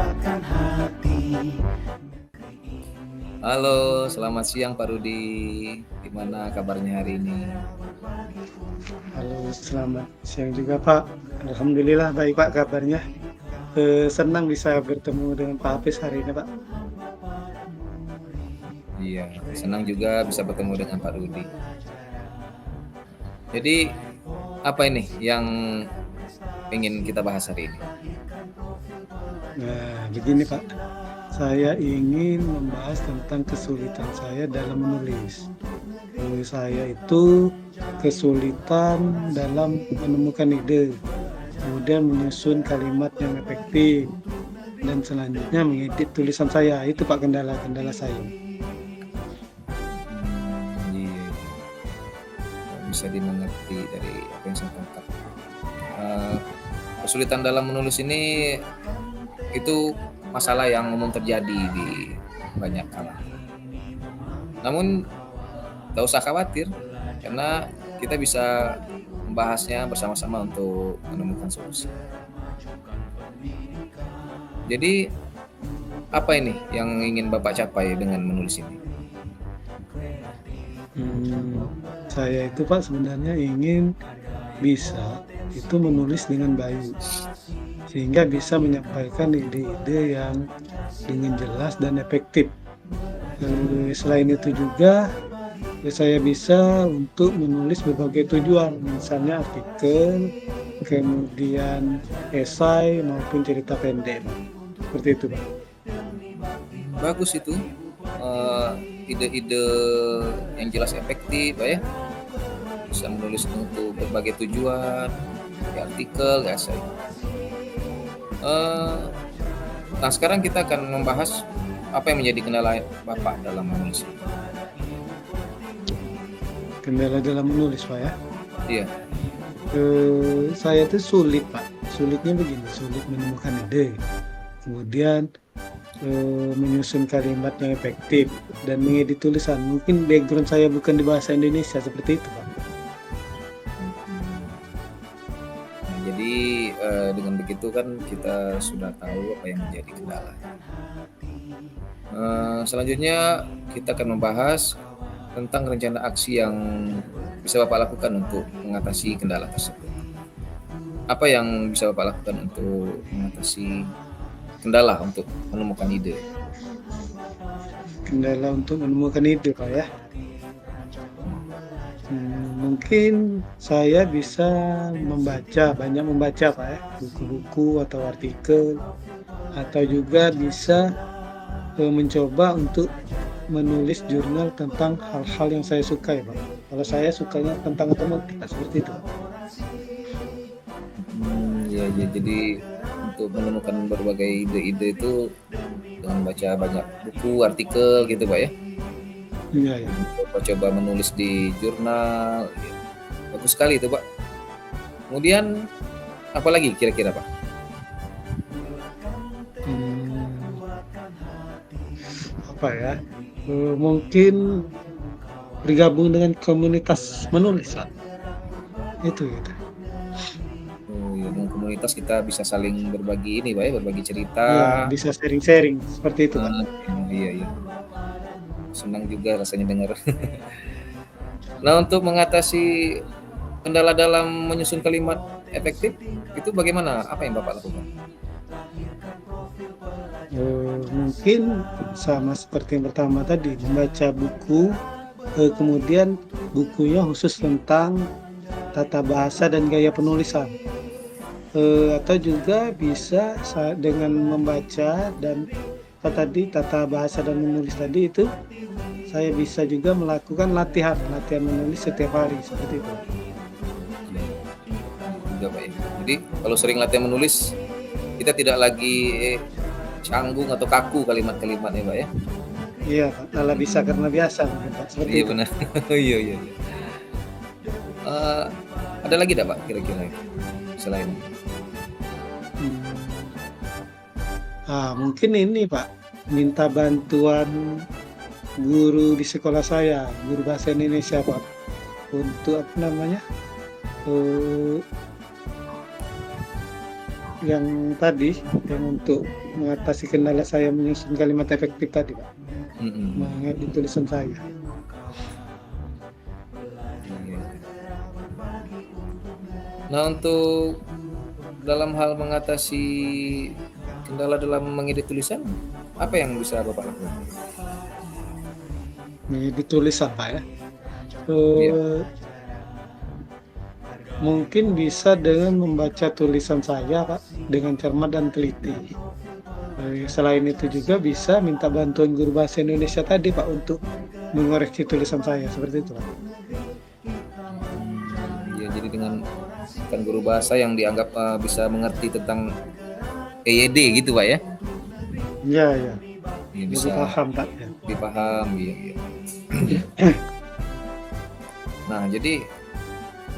menggerakkan hati. Halo, selamat siang Pak Rudi. Gimana kabarnya hari ini? Halo, selamat siang juga Pak. Alhamdulillah baik Pak kabarnya. Senang bisa bertemu dengan Pak Hafiz hari ini Pak. Iya, senang juga bisa bertemu dengan Pak Rudi. Jadi, apa ini yang ingin kita bahas hari ini? Nah, begini Pak. Saya ingin membahas tentang kesulitan saya dalam menulis. Saya itu kesulitan dalam menemukan ide, kemudian menyusun kalimat yang efektif, dan selanjutnya mengedit tulisan saya. Itu Pak kendala-kendala saya. Iya, bisa dimengerti dari apa yang saya tangkap. Kesulitan dalam menulis ini itu masalah yang umum terjadi di banyak kalangan. Namun, tak usah khawatir, karena kita bisa membahasnya bersama-sama untuk menemukan solusi. Jadi, apa ini yang ingin Bapak capai dengan menulis ini? Saya itu Pak sebenarnya ingin bisa itu menulis dengan baik, sehingga bisa menyampaikan ide-ide yang dengan jelas dan efektif. Selain itu juga saya bisa untuk menulis berbagai tujuan, misalnya artikel, kemudian esai maupun cerita pendek. Seperti itu Pak. Bagus itu, ide-ide yang jelas efektif, Pak ya. Bisa menulis untuk berbagai tujuan, di artikel, di esai. Nah, sekarang kita akan membahas apa yang menjadi kendala Bapak dalam menulis. Kendala dalam menulis Pak ya. Iya. Saya itu sulit Pak. Sulitnya begini, sulit menemukan ide, kemudian menyusun kalimat yang efektif dan mengedit tulisan. Mungkin background saya bukan di bahasa Indonesia, seperti itu Pak. Nah, jadi dengan begitu kan kita sudah tahu apa yang menjadi kendala. Selanjutnya kita akan membahas tentang rencana aksi yang bisa Bapak lakukan untuk mengatasi kendala tersebut. Apa yang bisa Bapak lakukan untuk mengatasi kendala untuk menemukan ide? Kendala untuk menemukan ide Pak ya. Mungkin saya bisa banyak membaca Pak ya, buku-buku atau artikel, atau juga bisa mencoba untuk menulis jurnal tentang hal-hal yang saya sukai Pak. Kalau saya sukanya tentang otomotif, seperti itu. Ya, jadi untuk menemukan berbagai ide-ide itu dengan baca banyak buku, artikel gitu Pak ya? Iya. Coba menulis di jurnal, ya. Bagus sekali itu Pak. Kemudian apa lagi kira-kira Pak? Apa ya? Mungkin bergabung dengan komunitas menulis Pak. Itu gitu. Ya, dengan komunitas kita bisa saling berbagi ini Pak ya, berbagi cerita. Ya, bisa sharing-sharing seperti itu Pak. Iya. Senang juga rasanya dengar. Nah, untuk mengatasi kendala dalam menyusun kalimat efektif itu bagaimana? Apa yang Bapak lakukan? Mungkin sama seperti yang pertama tadi, membaca buku, kemudian bukunya khusus tentang tata bahasa dan gaya penulisan, atau juga bisa dengan membaca dan tata bahasa dan menulis tadi itu, saya bisa juga melakukan latihan menulis setiap hari, seperti itu. Juga Pak ya. Jadi kalau sering latihan menulis, kita tidak lagi canggung atau kaku kalimat-kalimatnya Pak ya. Iya Pak, malah bisa karena biasa Pak, seperti Iya itu. benar. Iya. Ada lagi tidak Pak kira-kira selain? Mungkin ini Pak, minta bantuan guru di sekolah saya, guru bahasa Indonesia Pak, untuk yang tadi, yang untuk mengatasi kendala saya menyusun kalimat efektif tadi, Pak. Di tulisan saya. Iya. Nah, untuk dalam hal mengatasi kendala dalam mengedit tulisan, apa yang bisa Bapak lakukan? Di tulisan, Pak ya. Iya. Mungkin bisa dengan membaca tulisan saya, Pak, dengan cermat dan teliti. Selain itu juga bisa minta bantuan guru bahasa Indonesia tadi, Pak, untuk mengoreksi tulisan saya, seperti itu, Pak. Ya, jadi dengan kan guru bahasa yang dianggap bisa mengerti tentang EYD gitu, Pak ya? Iya, iya. Ya, Lebih bisa paham, Pak. Ya. dipaham, iya. Nah, jadi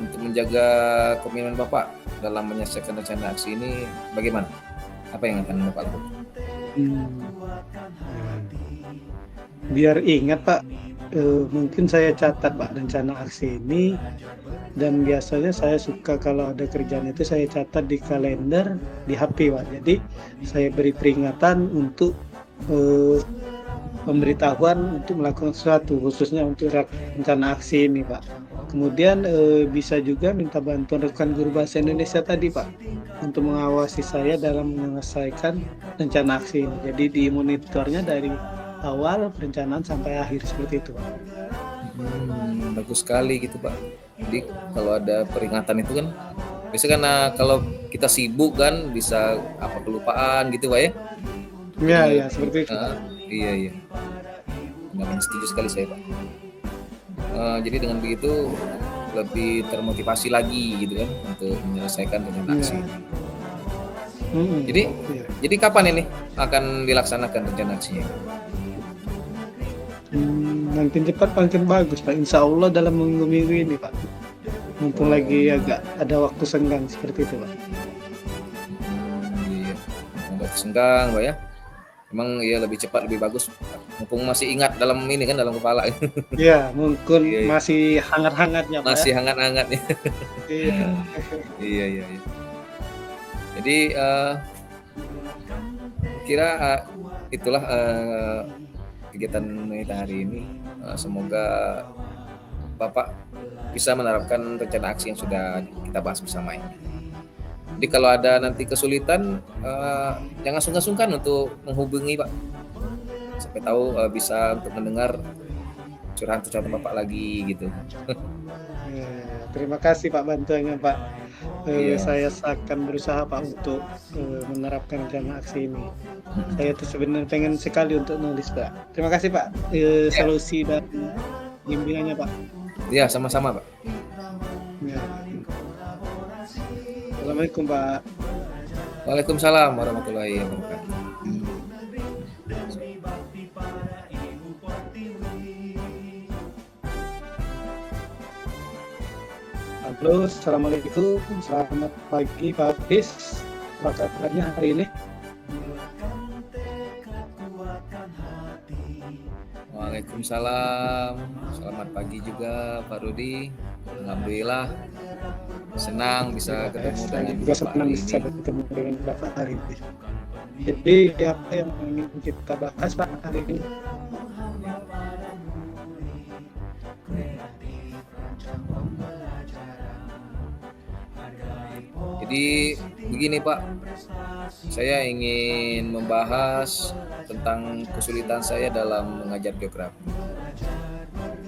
untuk menjaga komitmen Bapak dalam menyelesaikan rencana aksi ini bagaimana? Apa yang akan Bapak lakukan? Biar ingat, Pak, mungkin saya catat, Pak, rencana aksi ini, dan biasanya saya suka kalau ada kerjaan itu saya catat di kalender di HP, Pak. Jadi saya beri peringatan untuk pemberitahuan untuk melakukan sesuatu, khususnya untuk rencana aksi ini, Pak. Kemudian bisa juga minta bantuan rekan guru bahasa Indonesia tadi, Pak, untuk mengawasi saya dalam menyelesaikan rencana aksi ini. Jadi dimonitornya dari awal perencanaan sampai akhir, seperti itu, Pak. Bagus sekali gitu, Pak. Jadi kalau ada peringatan itu kan biasanya karena kalau kita sibuk kan bisa apa kelupaan gitu, Pak ya? Iya, ya, seperti itu, Pak. Iya. Nah, setuju sekali saya, Pak. Jadi dengan begitu lebih termotivasi lagi gitu kan untuk menyelesaikan rencana aksi. Jadi kapan ini akan dilaksanakan rencana aksinya? Makin cepat makin bagus, Pak. Insya Allah dalam minggu-minggu ini, Pak. Mumpung lagi agak ada waktu senggang, seperti itu, Pak. Iya, waktu senggang, Pak ya. Emang ya lebih cepat lebih bagus. Mumpung masih ingat dalam ini kan, dalam kepala. Iya, mungkin masih hangat-hangatnya, Pak. Masih hangat-hangatnya. Iya. Jadi kira itulah kegiatan kita hari ini. Semoga Bapak bisa menerapkan rencana aksi yang sudah kita bahas bersama ini. Jadi kalau ada nanti kesulitan, jangan sungkan-sungkan untuk menghubungi, Pak. Sampai tahu bisa untuk mendengar curhatan Bapak lagi gitu. Terima kasih, Pak, bantuannya, Pak. Saya akan berusaha, Pak, untuk menerapkan rencana aksi ini. Saya tuh sebenarnya pengen sekali untuk nulis, Pak. Terima kasih, Pak, solusi dan bimbingannya, Pak. Ya, sama-sama, Pak. Ya. Assalamualaikum, Pak. Waalaikumsalam warahmatullahi wabarakatuh. Halo, assalamualaikum, selamat pagi, Pak Hafiz. Apa kabarnya hari ini? Waalaikumsalam, selamat pagi juga Pak Rudi. Alhamdulillah senang bisa ketemu dengan Bapak hari ini. Jadi apa yang ingin kita bahas, Pak, hari ini? Jadi begini, Pak, saya ingin membahas tentang kesulitan saya dalam mengajar geografi.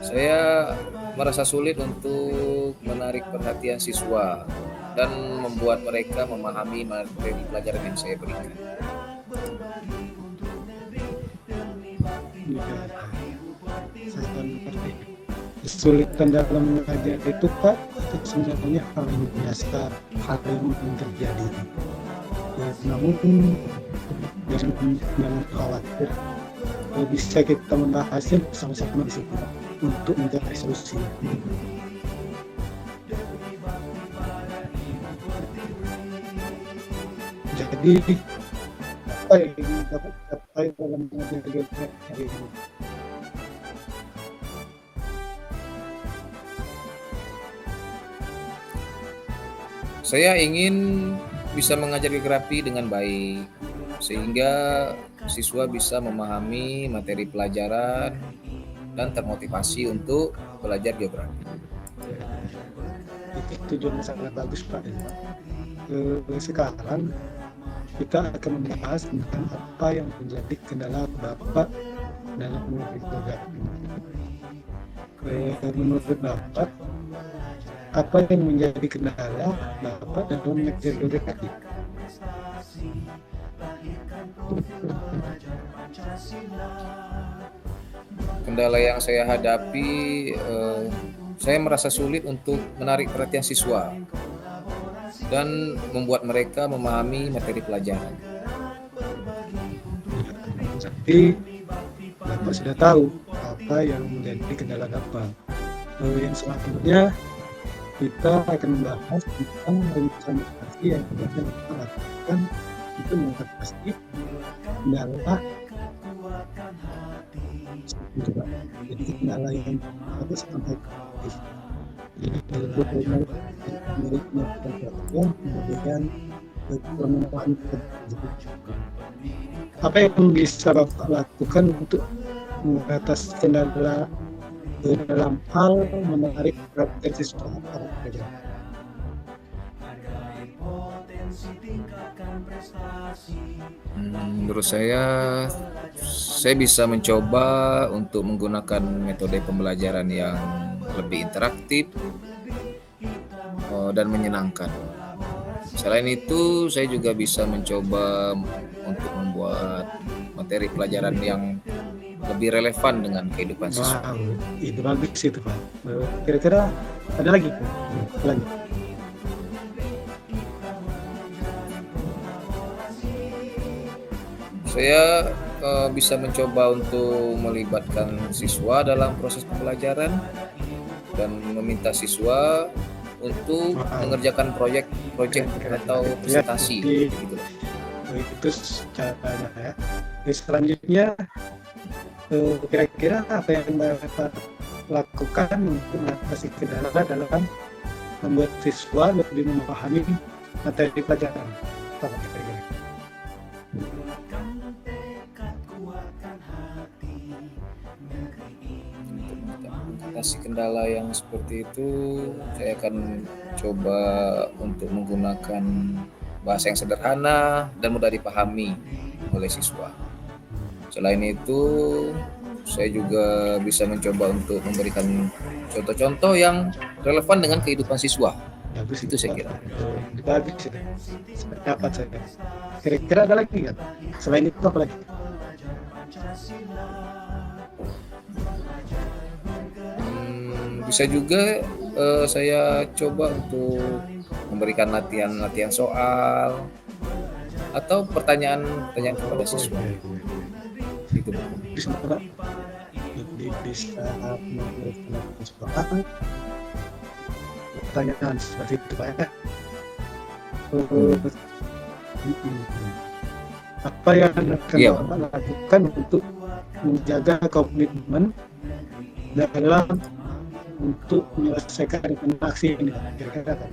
Saya merasa sulit untuk menarik perhatian siswa dan membuat mereka memahami materi pelajaran yang saya berikan. Kesulitan dalam mengajar itu, Pak, itu sebenarnya hal yang biasa, hal yang terjadi. Namun jangan khawatir, bisa kita membahasnya bersama-sama di situ untuk mencari solusi. Jadi apa yang dapat capai dalam mengajar geografi hari ini? Saya ingin bisa mengajar geografi dengan baik sehingga siswa bisa memahami materi pelajaran dan termotivasi untuk belajar geografi. Itu tujuannya sangat bagus Pak. Sekarang kita akan membahas tentang apa yang menjadi kendala Bapak dalam mengajar geografi. Menurut Bapak, apa yang menjadi kendala Bapak dalam mengajar geografi? Kendala yang saya hadapi, saya merasa sulit untuk menarik perhatian siswa dan membuat mereka memahami materi pelajaran. Jadi Bapak sudah tahu apa yang menjadi kendala Bapak. Yang selanjutnya kita akan membahas tentang rencana yang kita lakukan itu mengatasi kendala. Jadi kendala yang apa sampai jadi menurutnya kemudian pemenuhan apa yang bisa Bapak lakukan untuk mengatasi kendala dalam hal menarik perhatian siswa para pelajar? Menurut saya bisa mencoba untuk menggunakan metode pembelajaran yang lebih interaktif dan menyenangkan. Selain itu, saya juga bisa mencoba untuk membuat materi pelajaran yang lebih relevan dengan kehidupan siswa. Wow, itu bagus itu Pak. Kira-kira ada lagi? Lagi. Saya bisa mencoba untuk melibatkan siswa dalam proses pembelajaran dan meminta siswa untuk mengerjakan proyek atau presentasi. Jadi, gitu. Itu caranya ya. Selanjutnya kira-kira apa yang Bapak lakukan untuk mengatasi kendala dalam membuat siswa lebih memahami materi pelajaran? Apa kira-kira? Mengatasi kendala yang seperti itu, saya akan coba untuk menggunakan bahasa yang sederhana dan mudah dipahami oleh siswa. Selain itu, saya juga bisa mencoba untuk memberikan contoh-contoh yang relevan dengan kehidupan siswa. Bagus itu saya kira. Bagus itu. Dapat saya. Kira-kira ada lagi nggak? Selain itu apa lagi? Bisa juga saya coba untuk memberikan latihan soal atau pertanyaan kepada siswa. Itu bisa Pak. Bisa memberikan soal, pertanyaan seperti itu Pak ya. Apa yang akan Bapak lakukan untuk menjaga komitmen dalam untuk menyelesaikan aksi ini kira-kira kan?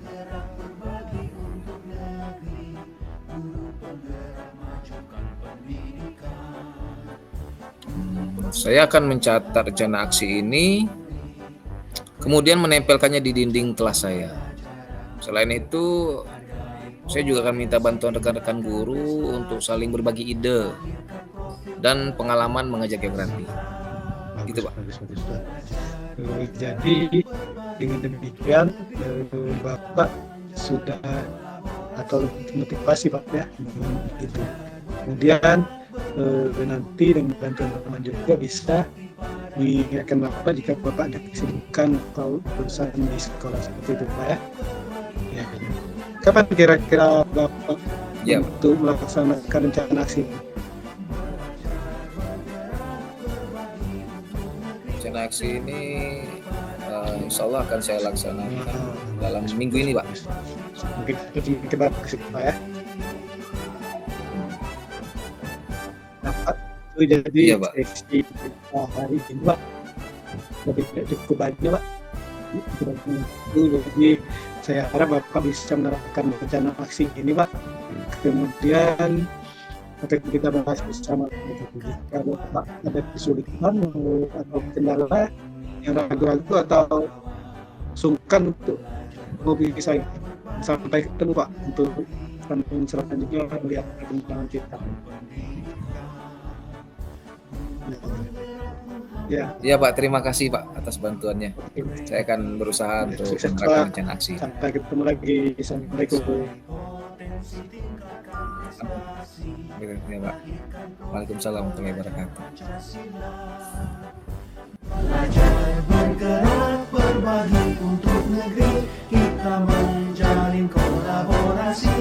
Saya akan mencatat rencana aksi ini, kemudian menempelkannya di dinding kelas saya. Selain itu, saya juga akan minta bantuan rekan-rekan guru untuk saling berbagi ide dan pengalaman mengajar geografi. Gitu Pak. Bagus. Jadi dengan demikian Bapak sudah atau motivasi Pak ya itu. Kemudian nanti dengan bantuan teman juga bisa mengingatkan Bapak jika Bapak ada kesibukan atau urusan di sekolah seperti itu Pak ya. Ya. Kapan kira-kira Bapak untuk melaksanakan rencana aksi? Rencana aksi ini insya Allah akan saya laksanakan dalam minggu ini Pak. Mungkin kita Pak ya. Dapat jadi seksi hari ini Pak. Lebih cukup banyak Pak. Jadi Saya harap Bapak bisa menerapkan rencana aksi ini, Pak. Kemudian akan kita bahas bersama. Kalau Bapak ada kesulitan atau kendala yang ragu-ragu atau sungkan untuk menghubungi saya, sampai ketemu Pak untuk selanjutnya melihat perkembangan kita. Ya, Ya Pak, terima kasih Pak atas bantuannya. Saya akan berusaha untuk sukses, menerapkan Pak. rencana aksi. Sampai ketemu lagi. Assalamualaikum. Ya Pak. Waalaikumsalam warahmatullahi wabarakatuh. Belajar bergerak berbagi untuk negeri, kita menjalin kolaborasi.